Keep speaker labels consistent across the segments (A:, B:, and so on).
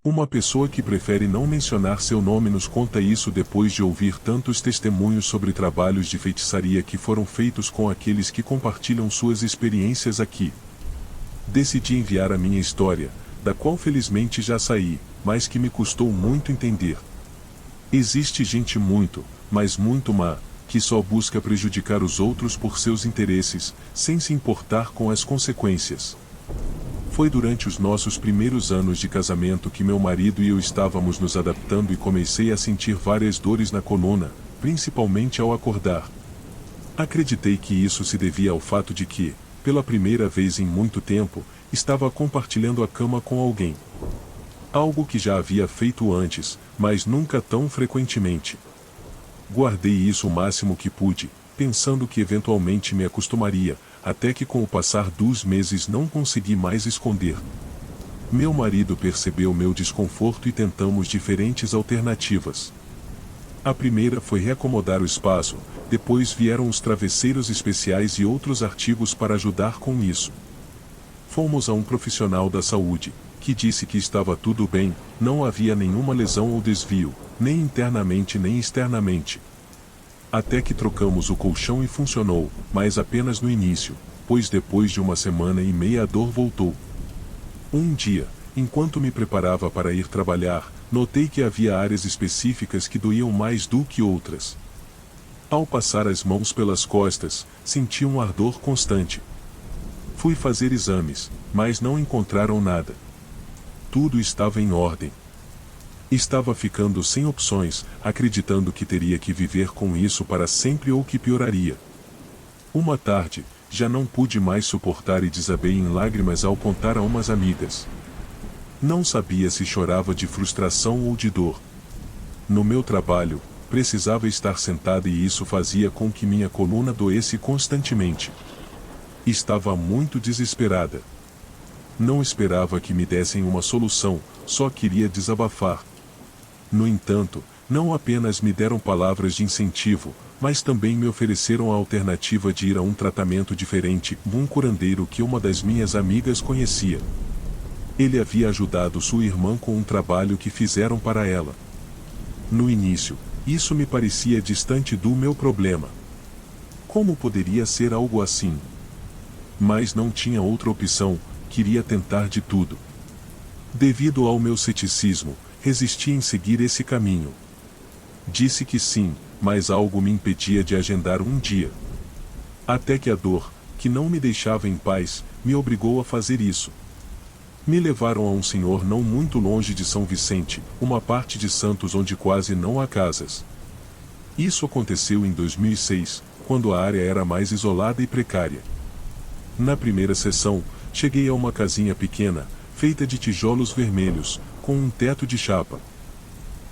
A: Uma pessoa que prefere não mencionar seu nome nos conta isso depois de ouvir tantos testemunhos sobre trabalhos de feitiçaria que foram feitos com aqueles que compartilham suas experiências aqui. Decidi enviar a minha história, da qual felizmente já saí, mas que me custou muito entender. Existe gente muito, mas muito má, que só busca prejudicar os outros por seus interesses, sem se importar com as consequências. Foi durante os nossos primeiros anos de casamento que meu marido e eu estávamos nos adaptando e comecei a sentir várias dores na coluna, principalmente ao acordar. Acreditei que isso se devia ao fato de que, pela primeira vez em muito tempo, estava compartilhando a cama com alguém. Algo que já havia feito antes, mas nunca tão frequentemente. Guardei isso o máximo que pude, pensando que eventualmente me acostumaria, até que com o passar dos meses não consegui mais esconder. Meu marido percebeu meu desconforto e tentamos diferentes alternativas. A primeira foi reacomodar o espaço, depois vieram os travesseiros especiais e outros artigos para ajudar com isso. Fomos a um profissional da saúde, que disse que estava tudo bem, não havia nenhuma lesão ou desvio, nem internamente nem externamente. Até que trocamos o colchão e funcionou, mas apenas no início, pois depois de 1,5 semanas a dor voltou. Um dia, enquanto me preparava para ir trabalhar, notei que havia áreas específicas que doíam mais do que outras. Ao passar as mãos pelas costas, senti um ardor constante. Fui fazer exames, mas não encontraram nada. Tudo estava em ordem. Estava ficando sem opções, acreditando que teria que viver com isso para sempre ou que pioraria. Uma tarde, já não pude mais suportar e desabei em lágrimas ao contar a umas amigas. Não sabia se chorava de frustração ou de dor. No meu trabalho, precisava estar sentada e isso fazia com que minha coluna doesse constantemente. Estava muito desesperada. Não esperava que me dessem uma solução, só queria desabafar. No entanto, não apenas me deram palavras de incentivo, mas também me ofereceram a alternativa de ir a um tratamento diferente, um curandeiro que uma das minhas amigas conhecia. Ele havia ajudado sua irmã com um trabalho que fizeram para ela. No início, isso me parecia distante do meu problema. Como poderia ser algo assim? Mas não tinha outra opção, queria tentar de tudo. Devido ao meu ceticismo, resisti em seguir esse caminho. Disse que sim, mas algo me impedia de agendar um dia. Até que a dor, que não me deixava em paz, me obrigou a fazer isso. Me levaram a um senhor não muito longe de São Vicente, uma parte de Santos onde quase não há casas. Isso aconteceu em 2006, quando a área era mais isolada e precária. Na primeira sessão, cheguei a uma casinha pequena, feita de tijolos vermelhos, com um teto de chapa.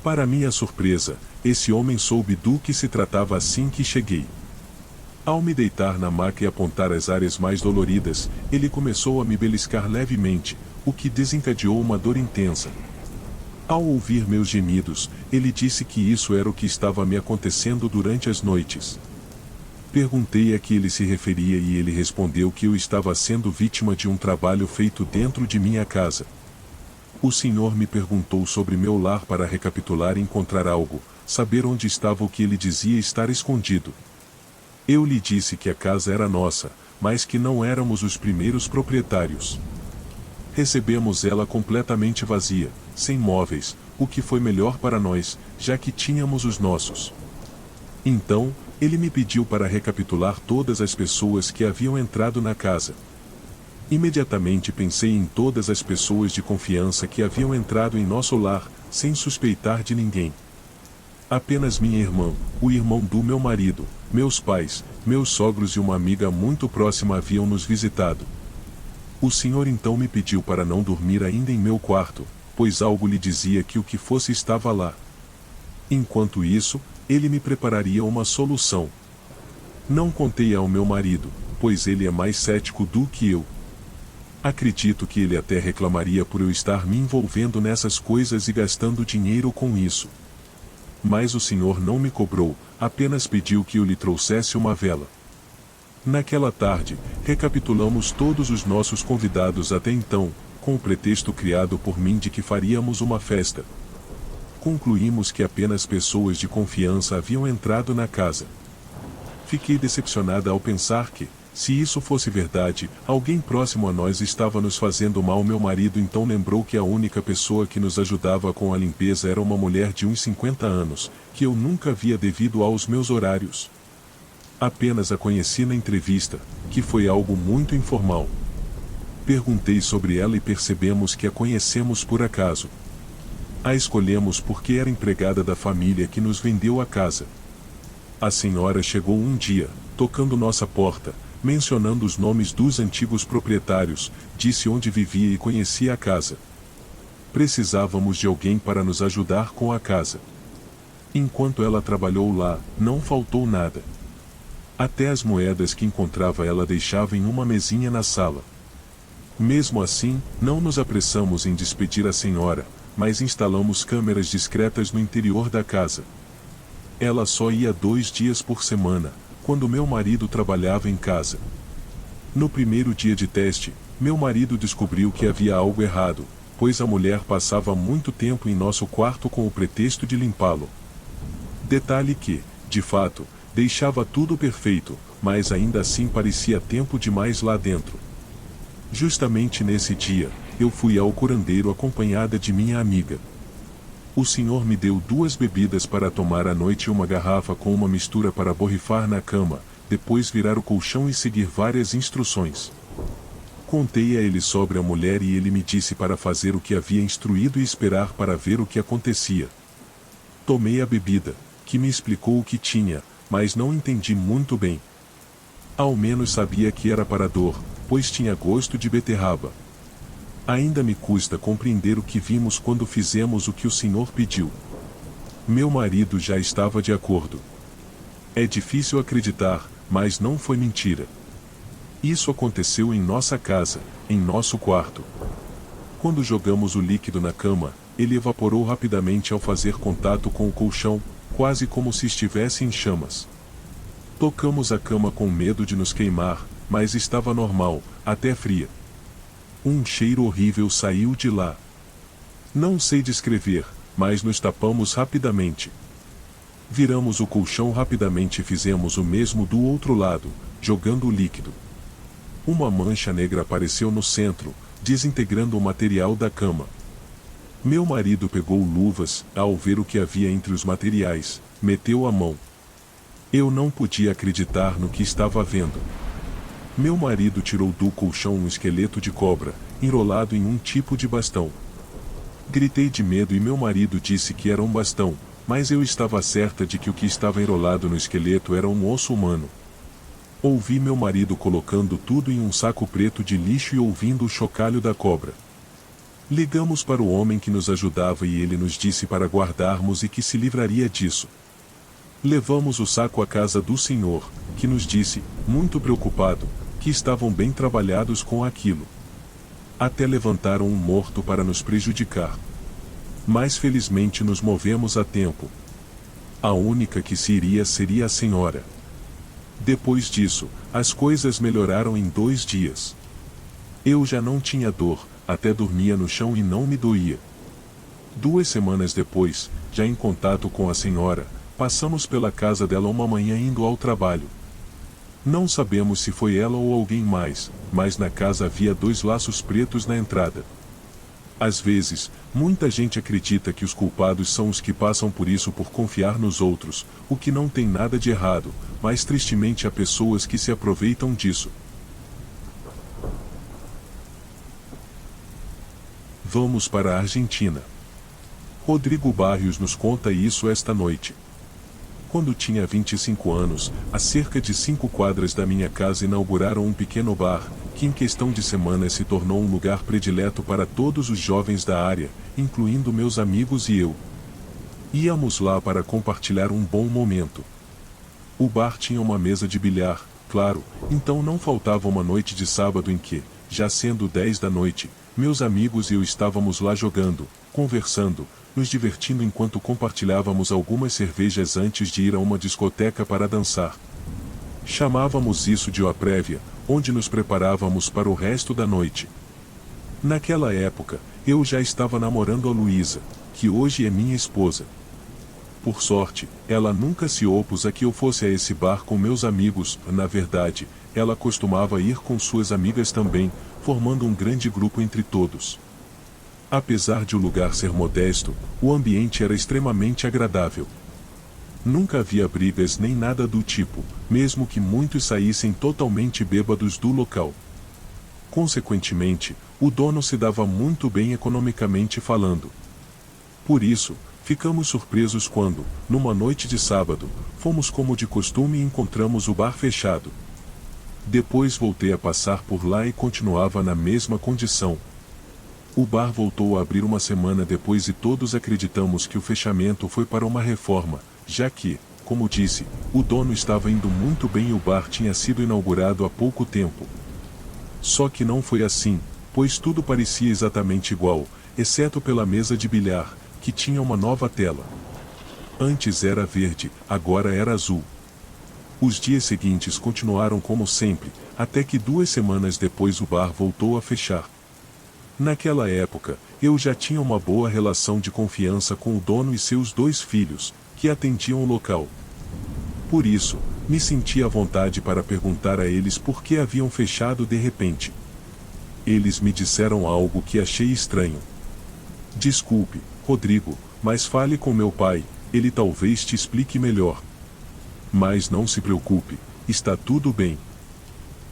A: Para minha surpresa, esse homem soube do que se tratava assim que cheguei. Ao me deitar na maca e apontar as áreas mais doloridas, ele começou a me beliscar levemente, o que desencadeou uma dor intensa. Ao ouvir meus gemidos, ele disse que isso era o que estava me acontecendo durante as noites. Perguntei a que ele se referia e ele respondeu que eu estava sendo vítima de um trabalho feito dentro de minha casa. O senhor me perguntou sobre meu lar para recapitular e encontrar algo, saber onde estava o que ele dizia estar escondido. Eu lhe disse que a casa era nossa, mas que não éramos os primeiros proprietários. Recebemos ela completamente vazia, sem móveis, o que foi melhor para nós, já que tínhamos os nossos. Então, ele me pediu para recapitular todas as pessoas que haviam entrado na casa. Imediatamente pensei em todas as pessoas de confiança que haviam entrado em nosso lar, sem suspeitar de ninguém. Apenas minha irmã, o irmão do meu marido, meus pais, meus sogros e uma amiga muito próxima haviam nos visitado. O senhor então me pediu para não dormir ainda em meu quarto, pois algo lhe dizia que o que fosse estava lá. Enquanto isso, ele me prepararia uma solução. Não contei ao meu marido, pois ele é mais cético do que eu. Acredito que ele até reclamaria por eu estar me envolvendo nessas coisas e gastando dinheiro com isso. Mas o senhor não me cobrou, apenas pediu que eu lhe trouxesse uma vela. Naquela tarde, recapitulamos todos os nossos convidados até então, com o pretexto criado por mim de que faríamos uma festa. Concluímos que apenas pessoas de confiança haviam entrado na casa. Fiquei decepcionada ao pensar que, se isso fosse verdade, alguém próximo a nós estava nos fazendo mal. Meu marido então lembrou que a única pessoa que nos ajudava com a limpeza era uma mulher de uns 50 anos, que eu nunca via devido aos meus horários. Apenas a conheci na entrevista, que foi algo muito informal. Perguntei sobre ela e percebemos que a conhecemos por acaso. A escolhemos porque era empregada da família que nos vendeu a casa. A senhora chegou um dia, tocando nossa porta, mencionando os nomes dos antigos proprietários, disse onde vivia e conhecia a casa. Precisávamos de alguém para nos ajudar com a casa. Enquanto ela trabalhou lá, não faltou nada. Até as moedas que encontrava ela deixava em uma mesinha na sala. Mesmo assim, não nos apressamos em despedir a senhora, mas instalamos câmeras discretas no interior da casa. Ela só ia 2 dias por semana, quando meu marido trabalhava em casa. No primeiro dia de teste, meu marido descobriu que havia algo errado, pois a mulher passava muito tempo em nosso quarto com o pretexto de limpá-lo. Detalhe que, de fato, deixava tudo perfeito, mas ainda assim parecia tempo demais lá dentro. Justamente nesse dia, eu fui ao curandeiro acompanhada de minha amiga. O senhor me deu 2 bebidas para tomar à noite e uma garrafa com uma mistura para borrifar na cama, depois virar o colchão e seguir várias instruções. Contei a ele sobre a mulher e ele me disse para fazer o que havia instruído e esperar para ver o que acontecia. Tomei a bebida, que me explicou o que tinha, mas não entendi muito bem. Ao menos sabia que era para dor, pois tinha gosto de beterraba. Ainda me custa compreender o que vimos quando fizemos o que o senhor pediu. Meu marido já estava de acordo. É difícil acreditar, mas não foi mentira. Isso aconteceu em nossa casa, em nosso quarto. Quando jogamos o líquido na cama, ele evaporou rapidamente ao fazer contato com o colchão, quase como se estivesse em chamas. Tocamos a cama com medo de nos queimar, mas estava normal, até fria. Um cheiro horrível saiu de lá. Não sei descrever, mas nos tapamos rapidamente. Viramos o colchão rapidamente e fizemos o mesmo do outro lado, jogando o líquido. Uma mancha negra apareceu no centro, desintegrando o material da cama. Meu marido pegou luvas, ao ver o que havia entre os materiais, meteu a mão. Eu não podia acreditar no que estava vendo. Meu marido tirou do colchão um esqueleto de cobra, enrolado em um tipo de bastão. Gritei de medo e meu marido disse que era um bastão, mas eu estava certa de que o que estava enrolado no esqueleto era um osso humano. Ouvi meu marido colocando tudo em um saco preto de lixo e ouvindo o chocalho da cobra. Ligamos para o homem que nos ajudava e ele nos disse para guardarmos e que se livraria disso. Levamos o saco à casa do senhor, que nos disse, muito preocupado, que estavam bem trabalhados com aquilo. Até levantaram um morto para nos prejudicar. Mas felizmente nos movemos a tempo. A única que se iria seria a senhora. Depois disso, as coisas melhoraram em 2 dias. Eu já não tinha dor, até dormia no chão e não me doía. 2 semanas depois, já em contato com a senhora, passamos pela casa dela uma manhã indo ao trabalho. Não sabemos se foi ela ou alguém mais, mas na casa havia 2 laços pretos na entrada. Às vezes, muita gente acredita que os culpados são os que passam por isso por confiar nos outros, o que não tem nada de errado, mas tristemente há pessoas que se aproveitam disso. Vamos para a Argentina. Rodrigo Barrios nos conta isso esta noite. Quando tinha 25 anos, a cerca de 5 quadras da minha casa inauguraram um pequeno bar, que em questão de semanas se tornou um lugar predileto para todos os jovens da área, incluindo meus amigos e eu. Íamos lá para compartilhar um bom momento. O bar tinha uma mesa de bilhar, claro, então não faltava uma noite de sábado em que, já sendo 10 da noite, meus amigos e eu estávamos lá jogando, conversando, nos divertindo enquanto compartilhávamos algumas cervejas antes de ir a uma discoteca para dançar. Chamávamos isso de uma prévia, onde nos preparávamos para o resto da noite. Naquela época, eu já estava namorando a Luísa, que hoje é minha esposa. Por sorte, ela nunca se opôs a que eu fosse a esse bar com meus amigos, na verdade, ela costumava ir com suas amigas também, formando um grande grupo entre todos. Apesar de o lugar ser modesto, o ambiente era extremamente agradável. Nunca havia brigas nem nada do tipo, mesmo que muitos saíssem totalmente bêbados do local. Consequentemente, o dono se dava muito bem economicamente falando. Por isso, ficamos surpresos quando, numa noite de sábado, fomos como de costume e encontramos o bar fechado. Depois voltei a passar por lá e continuava na mesma condição. O bar voltou a abrir uma semana depois e todos acreditamos que o fechamento foi para uma reforma, já que, como disse, o dono estava indo muito bem e o bar tinha sido inaugurado há pouco tempo. Só que não foi assim, pois tudo parecia exatamente igual, exceto pela mesa de bilhar, que tinha uma nova tela. Antes era verde, agora era azul. Os dias seguintes continuaram como sempre, até que 2 semanas depois o bar voltou a fechar. Naquela época, eu já tinha uma boa relação de confiança com o dono e seus 2 filhos, que atendiam o local. Por isso, me senti à vontade para perguntar a eles por que haviam fechado de repente. Eles me disseram algo que achei estranho. Desculpe, Rodrigo, mas fale com meu pai, ele talvez te explique melhor. Mas não se preocupe, está tudo bem.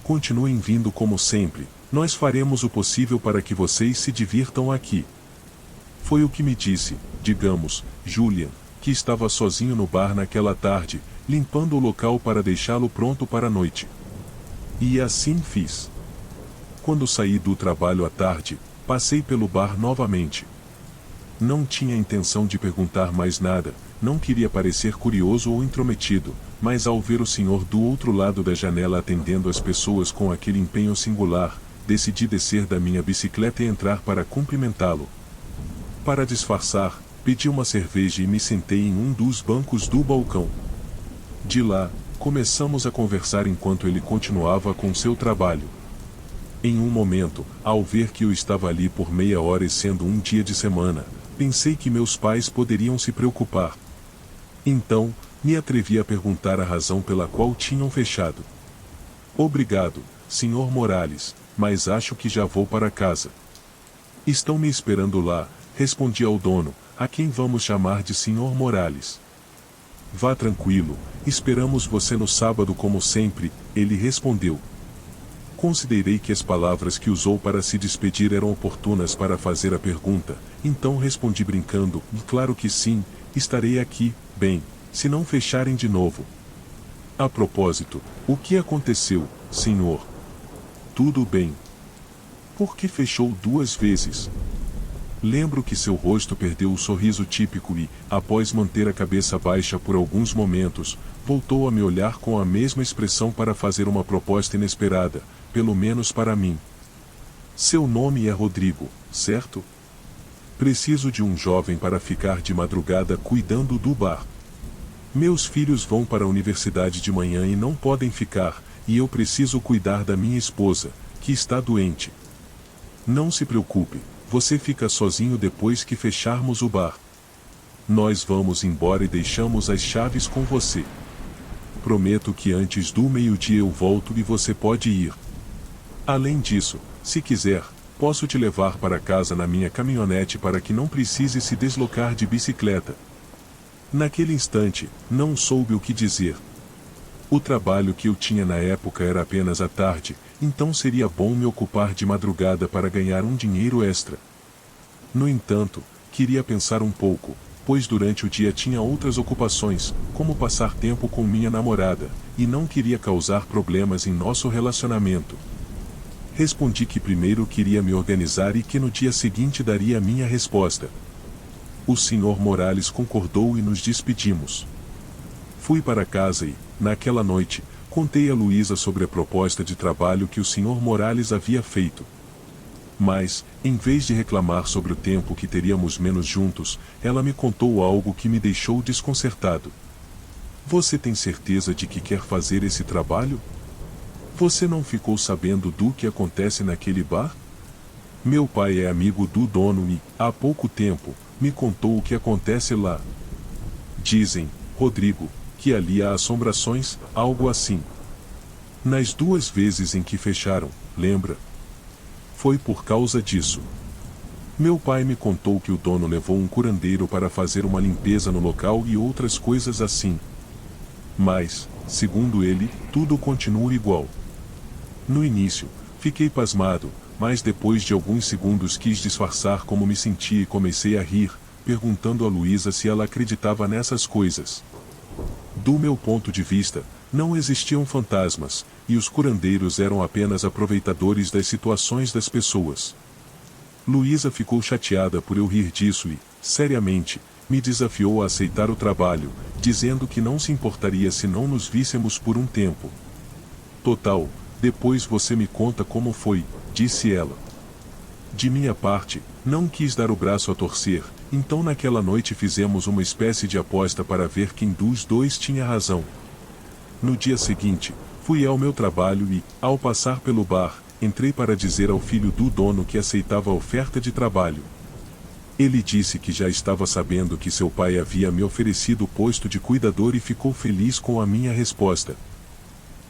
A: Continuem vindo como sempre, nós faremos o possível para que vocês se divirtam aqui. Foi o que me disse, digamos, Julian, que estava sozinho no bar naquela tarde, limpando o local para deixá-lo pronto para a noite. E assim fiz. Quando saí do trabalho à tarde, passei pelo bar novamente. Não tinha intenção de perguntar mais nada, não queria parecer curioso ou intrometido, mas ao ver o senhor do outro lado da janela atendendo as pessoas com aquele empenho singular, decidi descer da minha bicicleta e entrar para cumprimentá-lo. Para disfarçar, pedi uma cerveja e me sentei em um dos bancos do balcão. De lá, começamos a conversar enquanto ele continuava com seu trabalho. Em um momento, ao ver que eu estava ali por meia hora e sendo um dia de semana, pensei que meus pais poderiam se preocupar. Então, me atrevi a perguntar a razão pela qual tinham fechado. Obrigado, Sr. Morales, mas acho que já vou para casa. Estão me esperando lá, respondi ao dono, a quem vamos chamar de Sr. Morales. Vá tranquilo, esperamos você no sábado como sempre, ele respondeu. Considerei que as palavras que usou para se despedir eram oportunas para fazer a pergunta, então respondi brincando, claro que sim, estarei aqui, bem, se não fecharem de novo. A propósito, o que aconteceu, senhor? Tudo bem. Por que fechou 2 vezes? Lembro que seu rosto perdeu o sorriso típico e, após manter a cabeça baixa por alguns momentos, voltou a me olhar com a mesma expressão para fazer uma proposta inesperada, pelo menos para mim. Seu nome é Rodrigo, certo? Preciso de um jovem para ficar de madrugada cuidando do bar. Meus filhos vão para a universidade de manhã e não podem ficar, e eu preciso cuidar da minha esposa, que está doente. Não se preocupe, você fica sozinho depois que fecharmos o bar. Nós vamos embora e deixamos as chaves com você. Prometo que antes do meio-dia eu volto e você pode ir. Além disso, se quiser, posso te levar para casa na minha caminhonete para que não precise se deslocar de bicicleta. Naquele instante, não soube o que dizer. O trabalho que eu tinha na época era apenas à tarde, então seria bom me ocupar de madrugada para ganhar um dinheiro extra. No entanto, queria pensar um pouco, pois durante o dia tinha outras ocupações, como passar tempo com minha namorada, e não queria causar problemas em nosso relacionamento. Respondi que primeiro queria me organizar e que no dia seguinte daria a minha resposta. O Sr. Morales concordou e nos despedimos. Fui para casa e, naquela noite, contei a Luísa sobre a proposta de trabalho que o Sr. Morales havia feito. Mas, em vez de reclamar sobre o tempo que teríamos menos juntos, ela me contou algo que me deixou desconcertado. Você tem certeza de que quer fazer esse trabalho? Você não ficou sabendo do que acontece naquele bar? Meu pai é amigo do dono e, há pouco tempo, me contou o que acontece lá. Dizem, Rodrigo, que ali há assombrações, algo assim. Nas 2 vezes em que fecharam, lembra? Foi por causa disso. Meu pai me contou que o dono levou um curandeiro para fazer uma limpeza no local e outras coisas assim. Mas, segundo ele, tudo continua igual. No início, fiquei pasmado, mas depois de alguns segundos quis disfarçar como me sentia e comecei a rir, perguntando a Luísa se ela acreditava nessas coisas. Do meu ponto de vista, não existiam fantasmas, e os curandeiros eram apenas aproveitadores das situações das pessoas. Luísa ficou chateada por eu rir disso e, seriamente, me desafiou a aceitar o trabalho, dizendo que não se importaria se não nos víssemos por um tempo. Total, depois você me conta como foi, disse ela. De minha parte, não quis dar o braço a torcer, então naquela noite fizemos uma espécie de aposta para ver quem dos dois tinha razão. No dia seguinte, fui ao meu trabalho e, ao passar pelo bar, entrei para dizer ao filho do dono que aceitava a oferta de trabalho. Ele disse que já estava sabendo que seu pai havia me oferecido o posto de cuidador e ficou feliz com a minha resposta.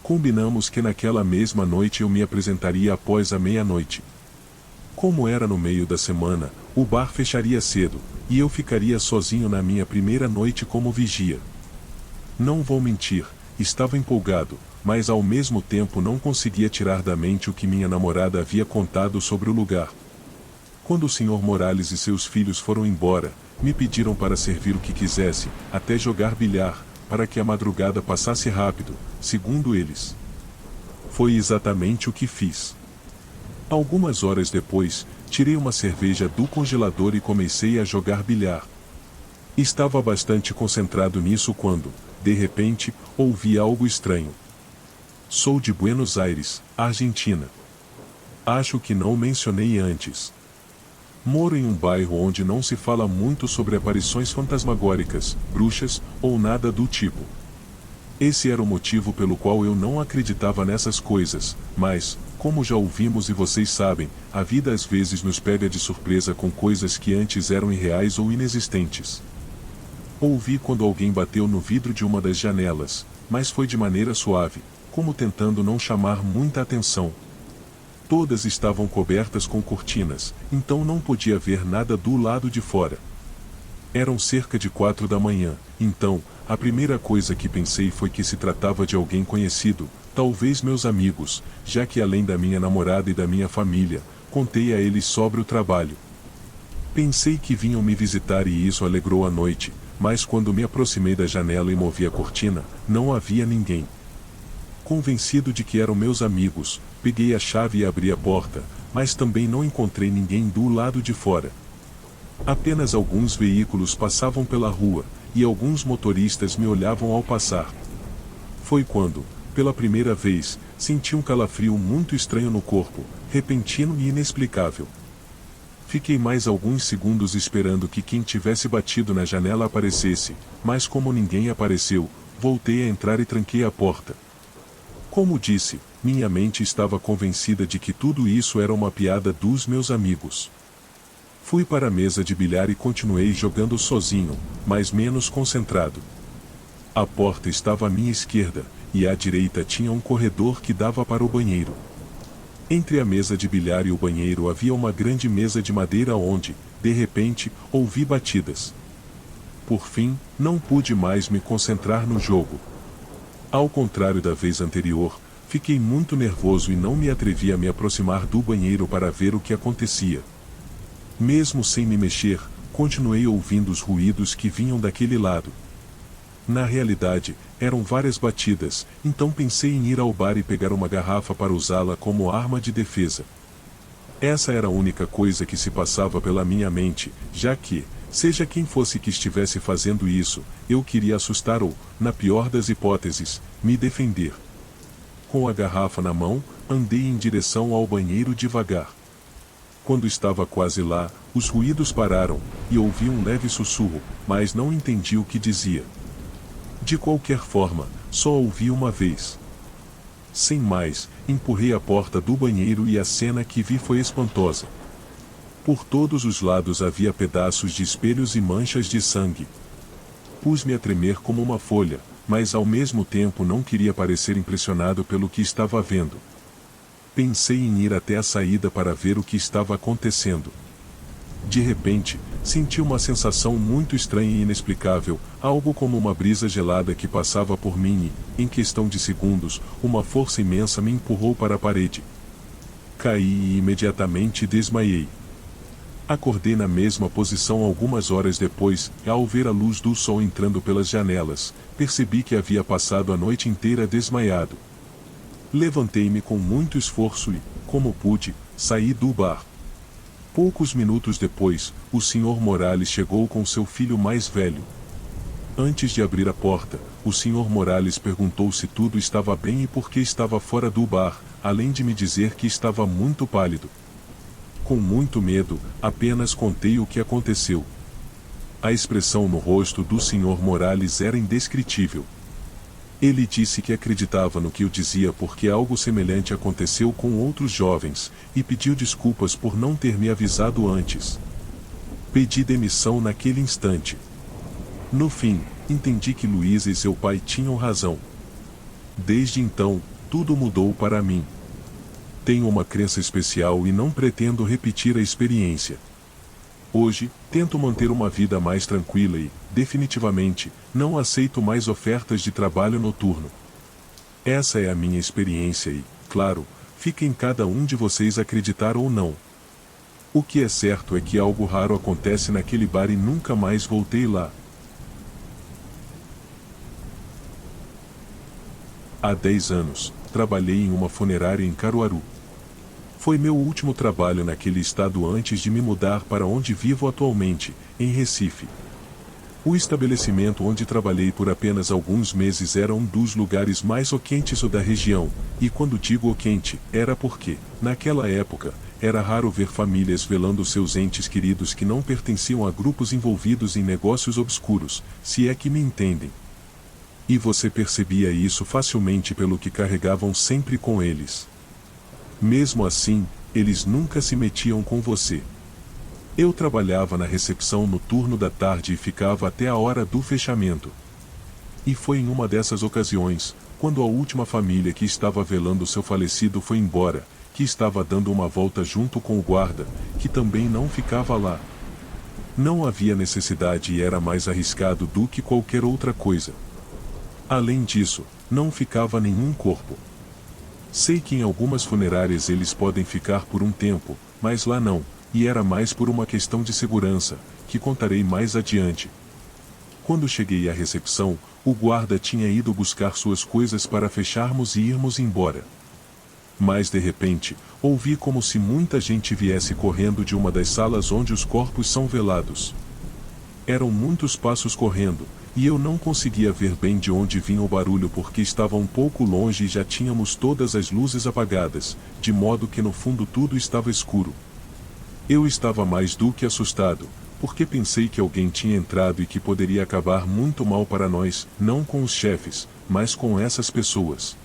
A: Combinamos que naquela mesma noite eu me apresentaria após a meia-noite. Como era no meio da semana, o bar fecharia cedo, e eu ficaria sozinho na minha primeira noite como vigia. Não vou mentir, estava empolgado, mas ao mesmo tempo não conseguia tirar da mente o que minha namorada havia contado sobre o lugar. Quando o Sr. Morales e seus filhos foram embora, me pediram para servir o que quisesse, até jogar bilhar, para que a madrugada passasse rápido, segundo eles. Foi exatamente o que fiz. Algumas horas depois, tirei uma cerveja do congelador e comecei a jogar bilhar. Estava bastante concentrado nisso quando, de repente, ouvi algo estranho. Sou de Buenos Aires, Argentina. Acho que não mencionei antes. Moro em um bairro onde não se fala muito sobre aparições fantasmagóricas, bruxas, ou nada do tipo. Esse era o motivo pelo qual eu não acreditava nessas coisas, mas, como já ouvimos e vocês sabem, a vida às vezes nos pega de surpresa com coisas que antes eram irreais ou inexistentes. Ouvi quando alguém bateu no vidro de uma das janelas, mas foi de maneira suave, como tentando não chamar muita atenção. Todas estavam cobertas com cortinas, então não podia ver nada do lado de fora. Eram cerca de 4 da manhã, então, a primeira coisa que pensei foi que se tratava de alguém conhecido, talvez meus amigos, já que além da minha namorada e da minha família, contei a eles sobre o trabalho. Pensei que vinham me visitar e isso alegrou a noite, mas quando me aproximei da janela e movi a cortina, não havia ninguém. Convencido de que eram meus amigos, peguei a chave e abri a porta, mas também não encontrei ninguém do lado de fora. Apenas alguns veículos passavam pela rua, e alguns motoristas me olhavam ao passar. Foi quando, pela primeira vez, senti um calafrio muito estranho no corpo, repentino e inexplicável. Fiquei mais alguns segundos esperando que quem tivesse batido na janela aparecesse, mas como ninguém apareceu, voltei a entrar e tranquei a porta. Como disse, minha mente estava convencida de que tudo isso era uma piada dos meus amigos. Fui para a mesa de bilhar e continuei jogando sozinho, mas menos concentrado. A porta estava à minha esquerda, e à direita tinha um corredor que dava para o banheiro. Entre a mesa de bilhar e o banheiro havia uma grande mesa de madeira onde, de repente, ouvi batidas. Por fim, não pude mais me concentrar no jogo. Ao contrário da vez anterior, fiquei muito nervoso e não me atrevi a me aproximar do banheiro para ver o que acontecia. Mesmo sem me mexer, continuei ouvindo os ruídos que vinham daquele lado. Na realidade, eram várias batidas, então pensei em ir ao bar e pegar uma garrafa para usá-la como arma de defesa. Essa era a única coisa que se passava pela minha mente, já que, seja quem fosse que estivesse fazendo isso, eu queria assustar ou, na pior das hipóteses, me defender. Com a garrafa na mão, andei em direção ao banheiro devagar. Quando estava quase lá, os ruídos pararam, e ouvi um leve sussurro, mas não entendi o que dizia. De qualquer forma, só ouvi uma vez. Sem mais, empurrei a porta do banheiro e a cena que vi foi espantosa. Por todos os lados havia pedaços de espelhos e manchas de sangue. Pus-me a tremer como uma folha, mas ao mesmo tempo não queria parecer impressionado pelo que estava vendo. Pensei em ir até a saída para ver o que estava acontecendo. De repente, senti uma sensação muito estranha e inexplicável, algo como uma brisa gelada que passava por mim e, em questão de segundos, uma força imensa me empurrou para a parede. Caí e imediatamente desmaiei. Acordei na mesma posição algumas horas depois, e ao ver a luz do sol entrando pelas janelas, percebi que havia passado a noite inteira desmaiado. Levantei-me com muito esforço e, como pude, saí do bar. Poucos minutos depois, o Sr. Morales chegou com seu filho mais velho. Antes de abrir a porta, o Sr. Morales perguntou se tudo estava bem e por que estava fora do bar, além de me dizer que estava muito pálido. Com muito medo, apenas contei o que aconteceu. A expressão no rosto do Sr. Morales era indescritível. Ele disse que acreditava no que eu dizia porque algo semelhante aconteceu com outros jovens, e pediu desculpas por não ter me avisado antes. Pedi demissão naquele instante. No fim, entendi que Luísa e seu pai tinham razão. Desde então, tudo mudou para mim. Tenho uma crença especial e não pretendo repetir a experiência. Hoje, tento manter uma vida mais tranquila e, definitivamente, não aceito mais ofertas de trabalho noturno. Essa é a minha experiência e, claro, fica em cada um de vocês acreditar ou não. O que é certo é que algo raro acontece naquele bar e nunca mais voltei lá. Há 10 anos, trabalhei em uma funerária em Caruaru. Foi meu último trabalho naquele estado antes de me mudar para onde vivo atualmente, em Recife. O estabelecimento onde trabalhei por apenas alguns meses era um dos lugares mais quentes da região, e quando digo quente, era porque, naquela época, era raro ver famílias velando seus entes queridos que não pertenciam a grupos envolvidos em negócios obscuros, se é que me entendem. E você percebia isso facilmente pelo que carregavam sempre com eles. Mesmo assim, eles nunca se metiam com você. Eu trabalhava na recepção no turno da tarde e ficava até a hora do fechamento. E foi em uma dessas ocasiões, quando a última família que estava velando seu falecido foi embora, que estava dando uma volta junto com o guarda, que também não ficava lá. Não havia necessidade e era mais arriscado do que qualquer outra coisa. Além disso, não ficava nenhum corpo. Sei que em algumas funerárias eles podem ficar por um tempo, mas lá não, e era mais por uma questão de segurança, que contarei mais adiante. Quando cheguei à recepção, o guarda tinha ido buscar suas coisas para fecharmos e irmos embora. Mas de repente, ouvi como se muita gente viesse correndo de uma das salas onde os corpos são velados. Eram muitos passos correndo, e eu não conseguia ver bem de onde vinha o barulho porque estava um pouco longe e já tínhamos todas as luzes apagadas, de modo que no fundo tudo estava escuro. Eu estava mais do que assustado, porque pensei que alguém tinha entrado e que poderia acabar muito mal para nós, não com os chefes, mas com essas pessoas.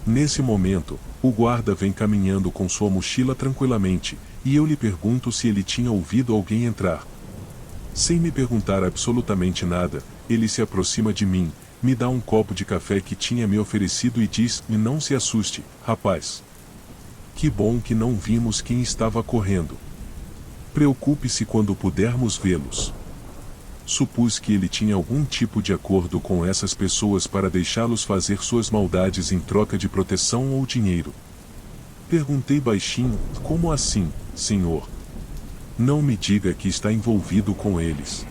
A: Nesse momento, o guarda vem caminhando com sua mochila tranquilamente, e eu lhe pergunto se ele tinha ouvido alguém entrar. Sem me perguntar absolutamente nada, ele se aproxima de mim, me dá um copo de café que tinha me oferecido e diz: "E não se assuste, rapaz. Que bom que não vimos quem estava correndo. Preocupe-se quando pudermos vê-los." Supus que ele tinha algum tipo de acordo com essas pessoas para deixá-los fazer suas maldades em troca de proteção ou dinheiro. Perguntei baixinho: "Como assim, senhor? Não me diga que está envolvido com eles."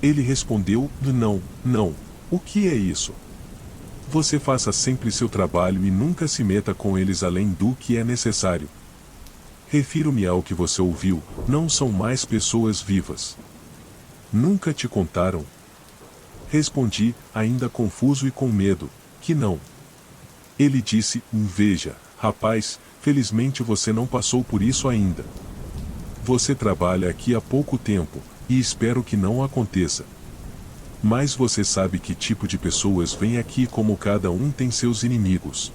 A: Ele respondeu: Não. O que é isso? Você faça sempre seu trabalho e nunca se meta com eles além do que é necessário. Refiro-me ao que você ouviu, não são mais pessoas vivas." "Nunca te contaram?" Respondi, ainda confuso e com medo, que não. Ele disse: "Veja, rapaz, felizmente você não passou por isso ainda. Você trabalha aqui há pouco tempo, e espero que não aconteça. Mas você sabe que tipo de pessoas vêm aqui como cada um tem seus inimigos.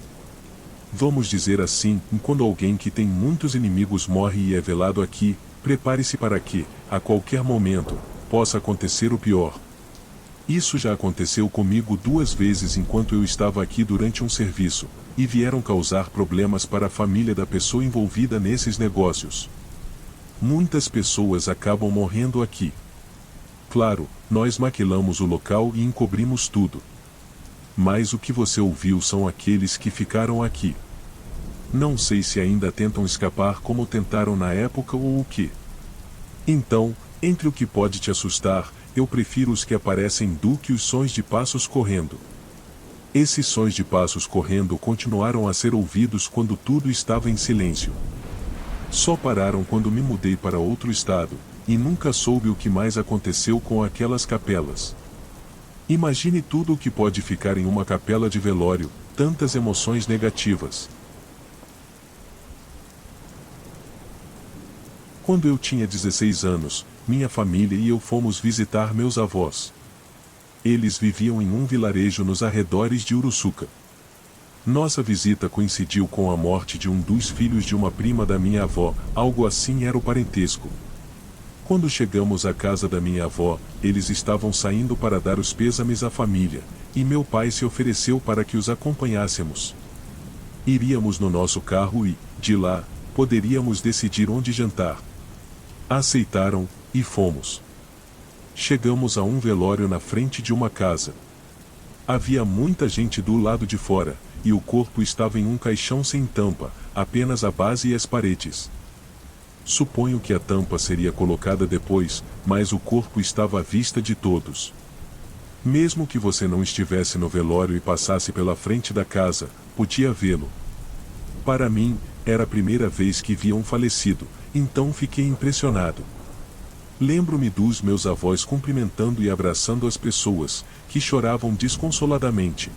A: Vamos dizer assim, quando alguém que tem muitos inimigos morre e é velado aqui, Prepare-se para que, a qualquer momento, possa acontecer o pior. Isso já aconteceu comigo 2 vezes enquanto eu estava aqui durante um serviço, e vieram causar problemas para a família da pessoa envolvida nesses negócios. Muitas pessoas acabam morrendo aqui. Claro, nós maquilamos o local e encobrimos tudo. Mas o que você ouviu são aqueles que ficaram aqui. Não sei se ainda tentam escapar como tentaram na época ou o que. Então, entre o que pode te assustar, eu prefiro os que aparecem do que os sons de passos correndo. Esses sons de passos correndo continuaram a ser ouvidos quando tudo estava em silêncio. Só pararam quando me mudei para outro estado, e nunca soube o que mais aconteceu com aquelas capelas. Imagine tudo o que pode ficar em uma capela de velório, tantas emoções negativas. Quando eu tinha 16 anos, minha família e eu fomos visitar meus avós. Eles viviam em um vilarejo nos arredores de Uruçuca. Nossa visita coincidiu com a morte de um dos filhos de uma prima da minha avó, algo assim era o parentesco. Quando chegamos à casa da minha avó, eles estavam saindo para dar os pêsames à família, e meu pai se ofereceu para que os acompanhássemos. Iríamos no nosso carro e, de lá, poderíamos decidir onde jantar. Aceitaram, e fomos. Chegamos a um velório na frente de uma casa. Havia muita gente do lado de fora, e o corpo estava em um caixão sem tampa, apenas a base e as paredes. Suponho que a tampa seria colocada depois, mas o corpo estava à vista de todos. Mesmo que você não estivesse no velório e passasse pela frente da casa, podia vê-lo. Para mim, era a primeira vez que via um falecido, então fiquei impressionado. Lembro-me dos meus avós cumprimentando e abraçando as pessoas, que choravam desconsoladamente.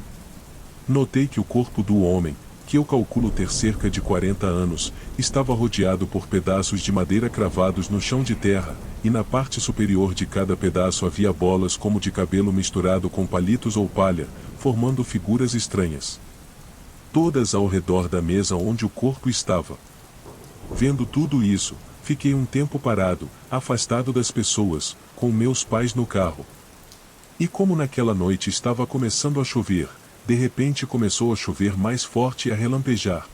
A: Notei que o corpo do homem, que eu calculo ter cerca de 40 anos, estava rodeado por pedaços de madeira cravados no chão de terra, e na parte superior de cada pedaço havia bolas como de cabelo misturado com palitos ou palha, formando figuras estranhas. Todas ao redor da mesa onde o corpo estava. Vendo tudo isso, fiquei um tempo parado, afastado das pessoas, com meus pais no carro. E como naquela noite estava começando a chover, de repente começou a chover mais forte e a relampejar.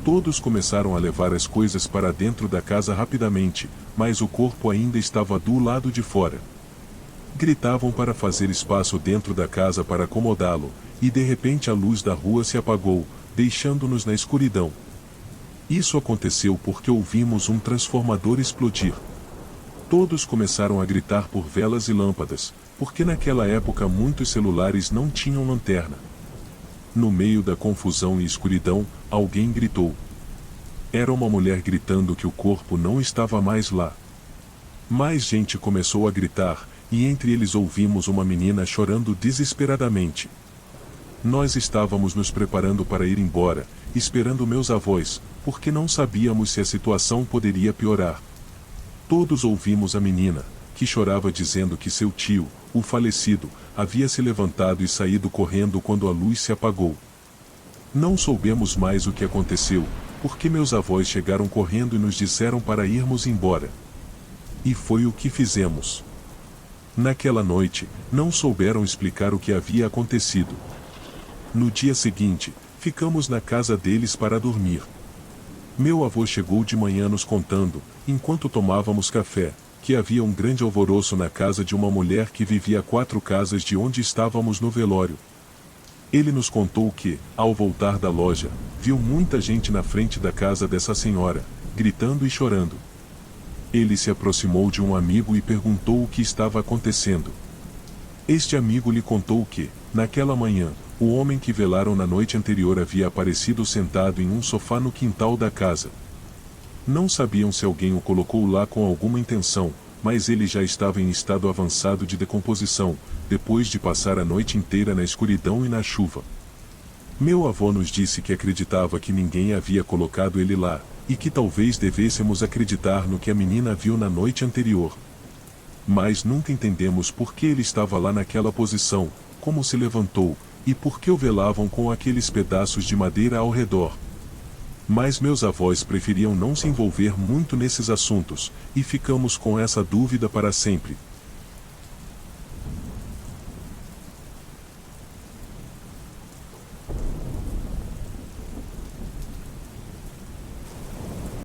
A: Todos começaram a levar as coisas para dentro da casa rapidamente, mas o corpo ainda estava do lado de fora. Gritavam para fazer espaço dentro da casa para acomodá-lo, e de repente a luz da rua se apagou, deixando-nos na escuridão. Isso aconteceu porque ouvimos um transformador explodir. Todos começaram a gritar por velas e lâmpadas, porque naquela época muitos celulares não tinham lanterna. No meio da confusão e escuridão, alguém gritou. Era uma mulher gritando que o corpo não estava mais lá. Mais gente começou a gritar, e entre eles ouvimos uma menina chorando desesperadamente. Nós estávamos nos preparando para ir embora, esperando meus avós, porque não sabíamos se a situação poderia piorar. Todos ouvimos a menina, que chorava dizendo que seu tio, o falecido, havia se levantado e saído correndo quando a luz se apagou. Não soubemos mais o que aconteceu, porque meus avós chegaram correndo e nos disseram para irmos embora. E foi o que fizemos. Naquela noite, não souberam explicar o que havia acontecido. No dia seguinte, ficamos na casa deles para dormir. Meu avô chegou de manhã nos contando, enquanto tomávamos café, que havia um grande alvoroço na casa de uma mulher que vivia a 4 casas de onde estávamos no velório. Ele nos contou que, ao voltar da loja, viu muita gente na frente da casa dessa senhora, gritando e chorando. Ele se aproximou de um amigo e perguntou o que estava acontecendo. Este amigo lhe contou que, naquela manhã, o homem que velaram na noite anterior havia aparecido sentado em um sofá no quintal da casa. Não sabiam se alguém o colocou lá com alguma intenção, mas ele já estava em estado avançado de decomposição, depois de passar a noite inteira na escuridão e na chuva. Meu avô nos disse que acreditava que ninguém havia colocado ele lá, e que talvez devêssemos acreditar no que a menina viu na noite anterior. Mas nunca entendemos por que ele estava lá naquela posição, como se levantou, e por que o velavam com aqueles pedaços de madeira ao redor. Mas meus avós preferiam não se envolver muito nesses assuntos, e ficamos com essa dúvida para sempre.